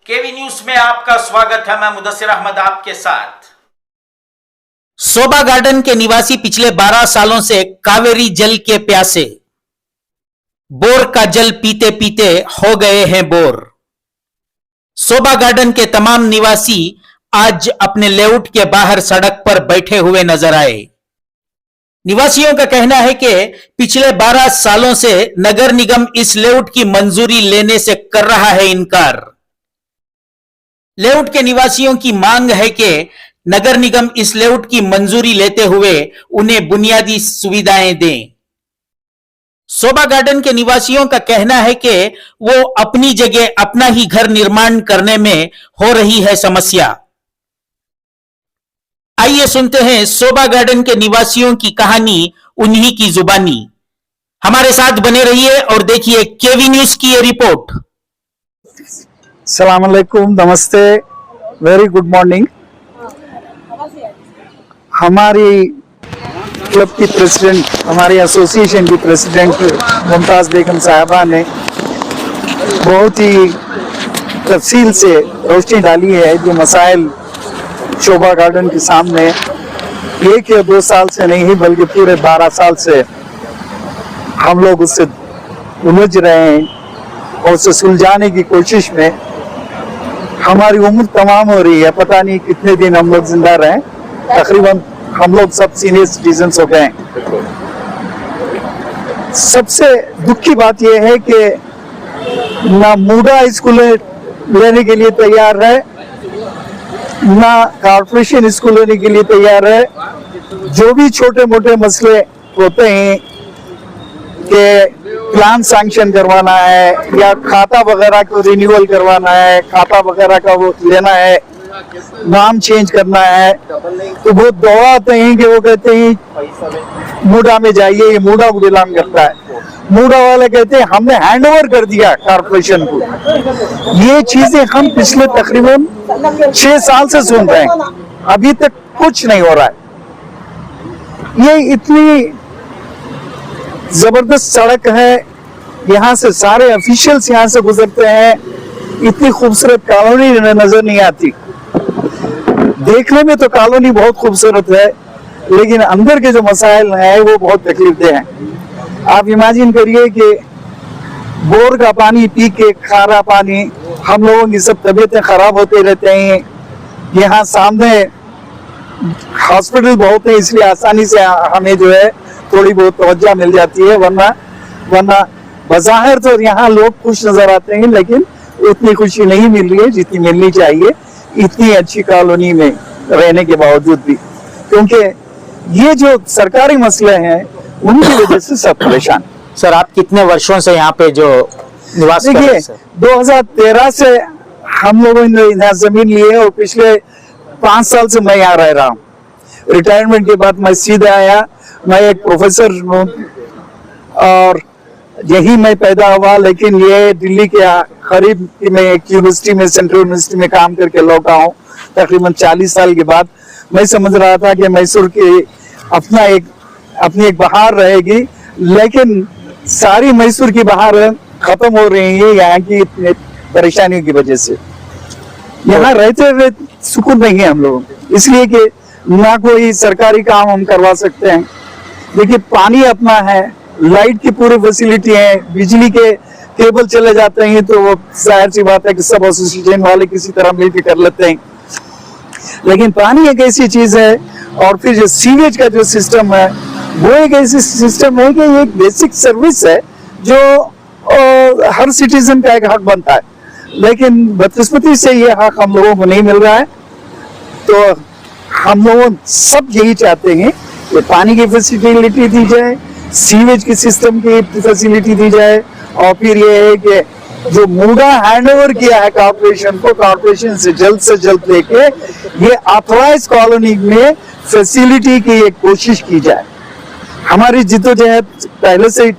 केवी news में आपका स्वागत है। मैं मुदस्सिर अहमद आपके साथ। शोभा गार्डन के निवासी पिछले 12 सालों से कावेरी जल के प्यासे, बोर का जल पीते पीते हो गए हैं बोर। शोभा गार्डन के तमाम निवासी आज अपने लेआउट के बाहर सड़क पर बैठे हुए नजर आए। निवासियों का कहना है कि पिछले 12 सालों से नगर निगम इस लेआउट की मंजूरी लेने से कर रहा है इनकार। लेआउट के निवासियों की मांग है कि नगर निगम इस लेआउट की मंजूरी लेते हुए उन्हें बुनियादी सुविधाएं दें। शोभा गार्डन के निवासियों का कहना है कि वो अपनी जगह अपना ही घर निर्माण करने में हो रही है समस्या। आइए सुनते हैं शोभा गार्डन के निवासियों की कहानी उन्हीं की जुबानी। हमारे साथ बने रहिए और देखिए केवी न्यूज की ये रिपोर्ट। सलाम अलैकुम, नमस्ते, वेरी गुड मॉर्निंग। हमारी क्लब की प्रेसिडेंट, हमारी एसोसिएशन की प्रेसिडेंट मुमताज बेगम साहबा ने बहुत ही तफसील से रोशनी डाली है जो मसाइल शोभा गार्डन के सामने 1 या 2 साल से नहीं बल्कि पूरे 12 साल से हम लोग उससे उलझ रहे हैं और उसे सुलझाने की कोशिश में हमारी उम्र तमाम हो रही है। पता नहीं कितने दिन हम लोग जिंदा रहे। तकरीबन हम लोग सब सीनियर सिटीजन हो गए। सबसे दुख की बात यह है कि ना मूडा स्कूल लेने के लिए तैयार है, ना कॉर्पोरेशन स्कूल लेने के लिए तैयार है। जो भी छोटे मोटे मसले होते हैं कि प्लान सैंक्शन करवाना है या खाता वगैरह को रिन्यूअल करवाना है, खाता वगैरह का वो लेना है, नाम चेंज करना है, तो वो दौड़ाते हैं कि वो कहते हैं मूडा में जाइए, ये मूडा को बिलोंग करता है। मूडा वाले कहते हैं हमने हैंड ओवर कर दिया कॉर्पोरेशन को। ये चीजें हम पिछले तकरीबन 6 साल से सुन रहे हैं, अभी तक कुछ नहीं हो रहा है। ये इतनी जबरदस्त सड़क है, यहाँ से सारे ऑफिशियल्स यहाँ से गुजरते हैं। इतनी खूबसूरत कॉलोनी नजर नहीं आती। देखने में तो कॉलोनी बहुत खूबसूरत है, लेकिन अंदर के जो मसाइल हैं वो बहुत तकलीफदेह हैं। आप इमेजिन करिए कि बोर का पानी पी के खारा पानी, हम लोगों की सब तबीयतें खराब होते रहते हैं। यहाँ सामने हॉस्पिटल बहुत है, इसलिए आसानी से हमें जो है थोड़ी बहुत तवज्जो मिल जाती है, वरना बज़ाहिर तो यहाँ लोग खुश नजर आते हैं, लेकिन उतनी खुशी नहीं मिल रही है जितनी मिलनी चाहिए इतनी अच्छी कॉलोनी में रहने के बावजूद भी, क्योंकि ये जो सरकारी मसले हैं उनकी वजह से सब परेशान। सर, आप कितने वर्षों से यहाँ पे जो निवास कर रहे हैं? 2013 से हम लोगों ने यहाँ जमीन ली है और पिछले 5 साल से मैं यहाँ रह रहा हूँ। रिटायरमेंट के बाद मैं सीधे आया। मैं एक प्रोफेसर हूँ और यही मैं पैदा हुआ, लेकिन ये दिल्ली के करीब में एक यूनिवर्सिटी में, सेंट्रल यूनिवर्सिटी में काम करके लौटा हूँ तकरीबन 40 साल के बाद। मैं समझ रहा था कि मैसूर की अपनी एक बहार रहेगी, लेकिन सारी मैसूर की बहार खत्म हो रही है यहाँ की परेशानियों की वजह से। यहाँ रहते हुए सुकून नहीं है हम लोगों को, इसलिए कि ना कोई सरकारी काम हम करवा सकते हैं। देखिए, पानी अपना है, लाइट की पूरी फैसिलिटी है, बिजली के केबल चले जाते हैं तो वो जाहिर सी बात है कि सब एसोसिएशन वाले किसी तरह मिलकर कर लेते हैं। लेकिन पानी एक ऐसी चीज है, और फिर जो सीवेज का जो सिस्टम है वो एक ऐसी सिस्टम है कि ये एक बेसिक सर्विस है जो हर सिटीजन का एक हक बनता है, लेकिन बदकिस्मती से ये हक हम लोगों को नहीं मिल रहा है। तो हम लोग सब यही चाहते हैं कि पानी की फैसिलिटी दी जाए, सीवेज की सिस्टम की फैसिलिटी दी जाए, और फिर ये है कि जो मूडा हैंड ओवर किया है कॉर्पोरेशन को, कॉर्पोरेशन से जल्द लेके ये ऑथराइज कॉलोनी में फैसिलिटी की एक कोशिश की जाए। हमारी जिद्दोजहद पहले से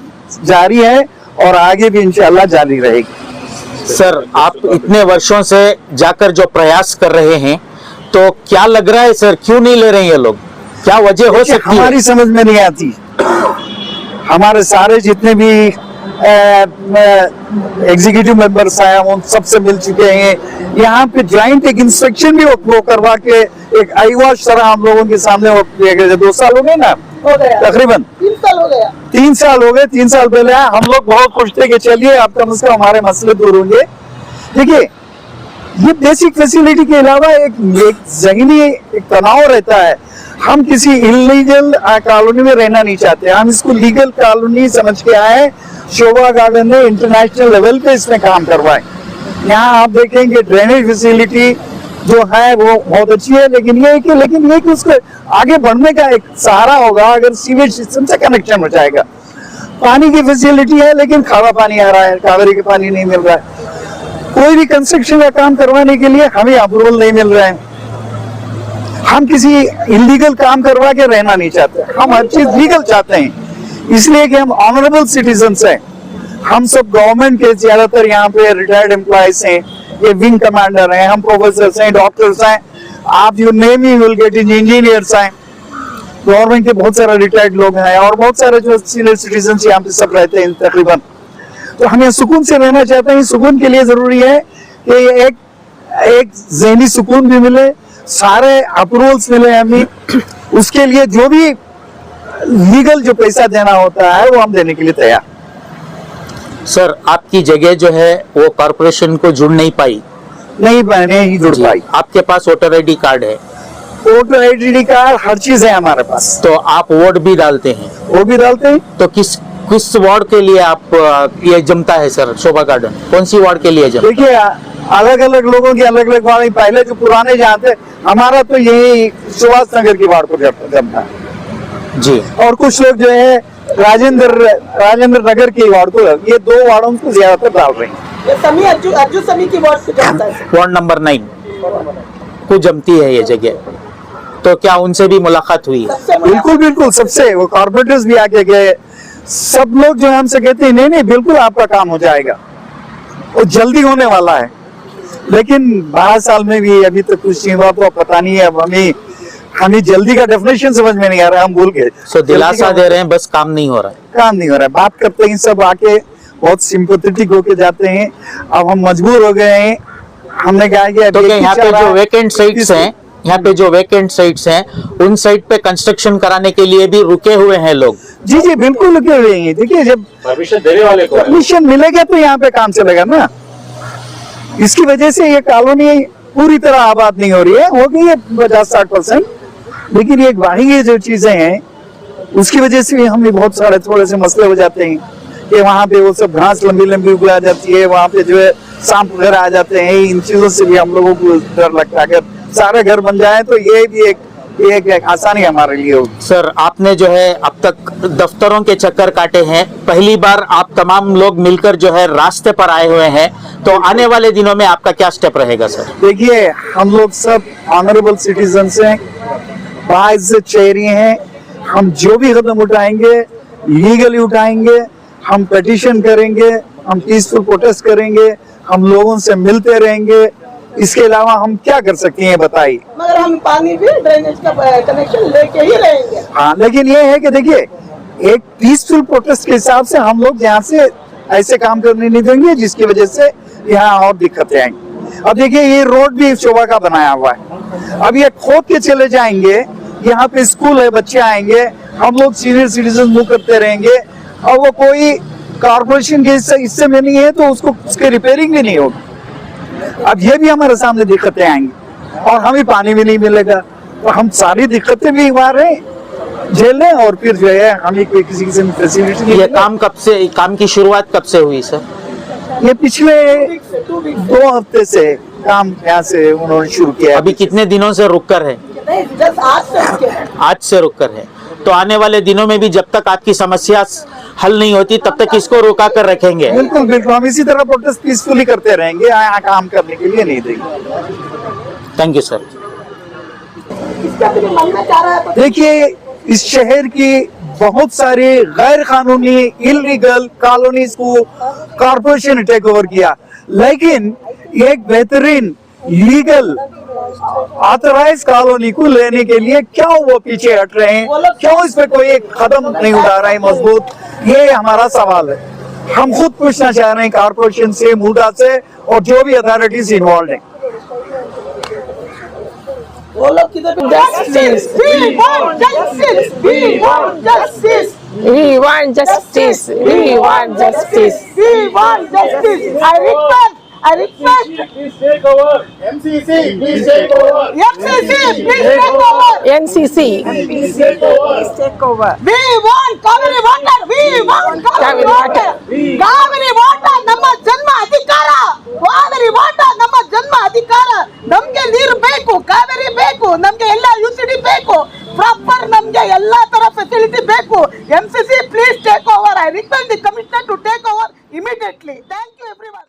जारी है और आगे भी इंशाल्लाह जारी रहेगी। सर, आप इतने वर्षों से जाकर जो प्रयास कर रहे हैं, तो क्या लग रहा है सर, क्यों नहीं ले रहे हैं ये लोग? क्या वजह हो सकती है? हमारी समझ में नहीं आती। हमारे सारे जितने भी एग्जीक्यूटिव मेंबर्स हैं, उन सबसे मिल चुके हैं। यहाँ पे ज्वाइंट एक इंस्पेक्शन भी वो करवा के एक आई वॉश तरह हम लोगों के सामने वो किया गया। 2 साल हो गए ना, हो गया, तकरीबन 3 साल हो गया। 3 साल हो गए। 3 साल पहले आए, हम लोग बहुत खुश थे कि चलिए अब कम से कम हमारे मसले दूर होंगे। देखिए, ये बेसिक फैसिलिटी के अलावा एक जहनी एक तनाव रहता है। हम किसी इलीगल कॉलोनी में रहना नहीं चाहते, हम इसको लीगल कॉलोनी समझ के आए। शोभा गार्डन ने इंटरनेशनल लेवल पे इसमें काम करवाए। यहाँ आप देखेंगे ड्रेनेज फैसिलिटी जो है वो बहुत अच्छी है, लेकिन ये है कि उसको आगे बढ़ने का एक सहारा होगा अगर सीवेज सिस्टम से कनेक्शन हो जाएगा। पानी की फैसिलिटी है, लेकिन खारा पानी आ रहा है, कावेरी का पानी नहीं मिल रहा है। कोई भी कंस्ट्रक्शन का काम करवाने के लिए हमें अप्रूवल नहीं मिल रहा है। हम किसी इलीगल काम करवा के रहना नहीं चाहते, हम हर चीज लीगल चाहते हैं, इसलिए कि हम ऑनरेबल सिटीजन्स हैं। हम सब गवर्नमेंट के ज्यादातर यहाँ पे रिटायर्ड एम्प्लॉयज हैं, ये विंग कमांडर हैं, हम प्रोफेसर हैं, डॉक्टर्स हैं, आप you name you will get engineers हैं। गवर्नमेंट के बहुत सारे रिटायर्ड लोग हैं और बहुत सारे जो सीनियर सिटीजन यहाँ पे सब रहते हैं तकरीबन। तो हम यहाँ सुकून से रहना चाहते हैं। सुकून के लिए जरूरी है कि एक ज़हनी सुकून भी मिले, सारे अप्रूवल्स मिले हमें। उसके लिए जो भी लीगल जो पैसा देना होता है वो हम देने के लिए तैयार। सर, आपकी जगह जो है वो कॉर्पोरेशन को जुड़ नहीं पाई, नहीं जुड़ जी। पाई। आपके पास वोटर आईडी कार्ड है, वोटर आईडी कार्ड हर चीज है हमारे पास, तो आप वोट भी डालते हैं, वो भी डालते हैं। तो किस वार्ड के लिए आप ये जमता है सर शोभा गार्डन? कौन सी वार्ड के लिए जमता? देखिए, अलग अलग लोगों की अलग अलग वार्ड। पहले जो पुराने जहाँ थे, हमारा तो यही सुभाष नगर की वार्ड को जमता है जी। और कुछ लोग जो है राजेंद्र नगर की वार्ड को, ये 2 वार्डों को ज्यादातर डाल रहे हैं। ये समी अर्जुन समी की वार्ड से जाता है। वार्ड नंबर 9 को जमती है ये जगह, तो क्या उनसे भी मुलाकात हुई है? बिल्कुल बिल्कुल, सबसे वो कॉर्पोरेटर्स भी आके गए। सब लोग जो हमसे कहते हैं नहीं बिल्कुल आपका काम हो जाएगा, वो जल्दी होने वाला है। लेकिन 12 साल में भी अभी तक कुछ नहीं हुआ, तो पता नहीं है। अब हमें जल्दी का डेफिनेशन समझ में नहीं आ रहा, हम भूल गए। सो दिलासा दे रहे हैं, बस काम नहीं हो रहा है। काम नहीं हो रहा है, बात करते हैं सब आके बहुत सिंपैथेटिक होके जाते हैं। अब हम मजबूर हो गए हैं, हमने कहा कि तो क्या यहाँ पे जो वेकेंट साइट्स हैं, यहाँ पे जो वेकेंट साइट्स हैं, उन साइट पे कंस्ट्रक्शन कराने के लिए भी रुके हुए हैं लोग? जी जी बिल्कुल रुके हुए हैं। देखिए, जब परमिशन देने वाले को परमिशन मिलेगा तो यहाँ पे काम चलेगा ना। इसकी वजह से ये कॉलोनी पूरी तरह आबाद नहीं हो रही है, हो गई है 50-60%, लेकिन ये बाहरी जो चीजें हैं उसकी वजह से हमें बहुत सारे थोड़े से मसले हो जाते हैं कि वहाँ पे वो सब घास लंबी लंबी उग आ जाती है, वहाँ पे जो है सांप वगैरह आ जाते हैं। इन चीजों से भी हम लोगों को डर लगता है। अगर सारे घर बन जाए तो ये भी एक आसानी हमारे लिए होगी। सर, आपने जो है अब तक दफ्तरों के चक्कर काटे हैं, पहली बार आप तमाम लोग मिलकर जो है रास्ते पर आए हुए हैं, तो आने वाले दिनों में आपका क्या स्टेप रहेगा सर? देखिए, हम लोग सब ऑनरेबल सिटीजन्स हैं, बाइज्जत शहरी हैं। हम जो भी कदम उठाएंगे लीगली उठाएंगे, हम पिटीशन करेंगे, हम पीसफुल प्रोटेस्ट करेंगे, हम लोगों से मिलते रहेंगे। इसके अलावा हम क्या कर सकते हैं बताइए? मगर हम पानी भी ड्रेनेज का कनेक्शन लेके ही रहेंगे। हाँ, लेकिन ये है कि देखिए, एक पीसफुल प्रोटेस्ट के हिसाब से हम लोग यहाँ से ऐसे काम करने नहीं देंगे जिसकी वजह से यहाँ और दिक्कतें आएंगी। अब देखिए, ये रोड भी शोभा का बनाया हुआ है, अब ये खोद के चले जाएंगे, यहाँ पे स्कूल है, बच्चे आएंगे, हम लोग सीनियर सिटीजन मूव करते रहेंगे और वो कोई कॉर्पोरेशन के हिस्से में नहीं है तो उसके रिपेयरिंग भी नहीं होगी। अब ये भी हमारे सामने दिक्कतें आएंगी और हमें पानी भी नहीं मिलेगा, तो हम सारी दिक्कतें भी हमारे झेल लें और फिर जो है हमें कोई किसी किस्म की फैसिलिटी नहीं। ये काम की शुरुआत कब से हुई सर? ये पिछले 2 हफ्ते से काम यहाँ से उन्होंने शुरू किया। अभी कितने दिनों से रुक कर है? नहीं, जस्ट आज से रुके हैं। आज से रुक कर है। तो आने वाले दिनों में भी जब तक आपकी समस्या हल नहीं होती तब तक इसको रोका कर रखेंगे? बिल्कुल बिल्कुल, हम इसी तरह प्रोटेस्ट पीसफुली करते रहेंगे, यहाँ काम करने के लिए नहीं देंगे। Thank you sir. इसका भी मानना चाह रहा है तो देखिए, इस शहर की बहुत सारी गैर कानूनी इलीगल कॉलोनीज को कॉर्पोरेशन ने टेक ओवर किया, लेकिन एक बेहतरीन लीगल ऑथराइज कॉलोनी को लेने के लिए क्यों वो पीछे हट रहे हैं? क्यों इस पे कोई एक कदम नहीं उठा रहा है मजबूत? ये हमारा सवाल है। हम खुद पूछना चाह रहे हैं कारपोरेशन से, मूडा से और जो भी अथॉरिटीज इन्वॉल्व हैं। वो लोग किधर justice, we want justice, we want justice, We want justice. We want justice. we want justice. I request. Please take over. MCC, please take over. FCC, please take over. NCC. Please take over. We want Kaveri water. We want Kaveri water. Kaveri water ನಮ್ಮ ಜನ್ಮ ಅಧಿಕಾರ. Kaveri water ನಮ್ಮ ಜನ್ಮ ಅಧಿಕಾರ. ನಮ್ಗೆ ನೀರು ಬೇಕು, ಕಾವೇರಿ ಬೇಕು, ನಮ್ಗೆ ಎಲ್ಲ ಯುಟಿಲಿಟಿ ಬೇಕು, ಪ್ರಾಪರ್ ನಮ್ಗೆ ಎಲ್ಲಾ ತರ ಫೆಸಿಲಿಟಿ ಬೇಕು. MCC, please take over. I request the commissioner to take over immediately. Thank you everyone.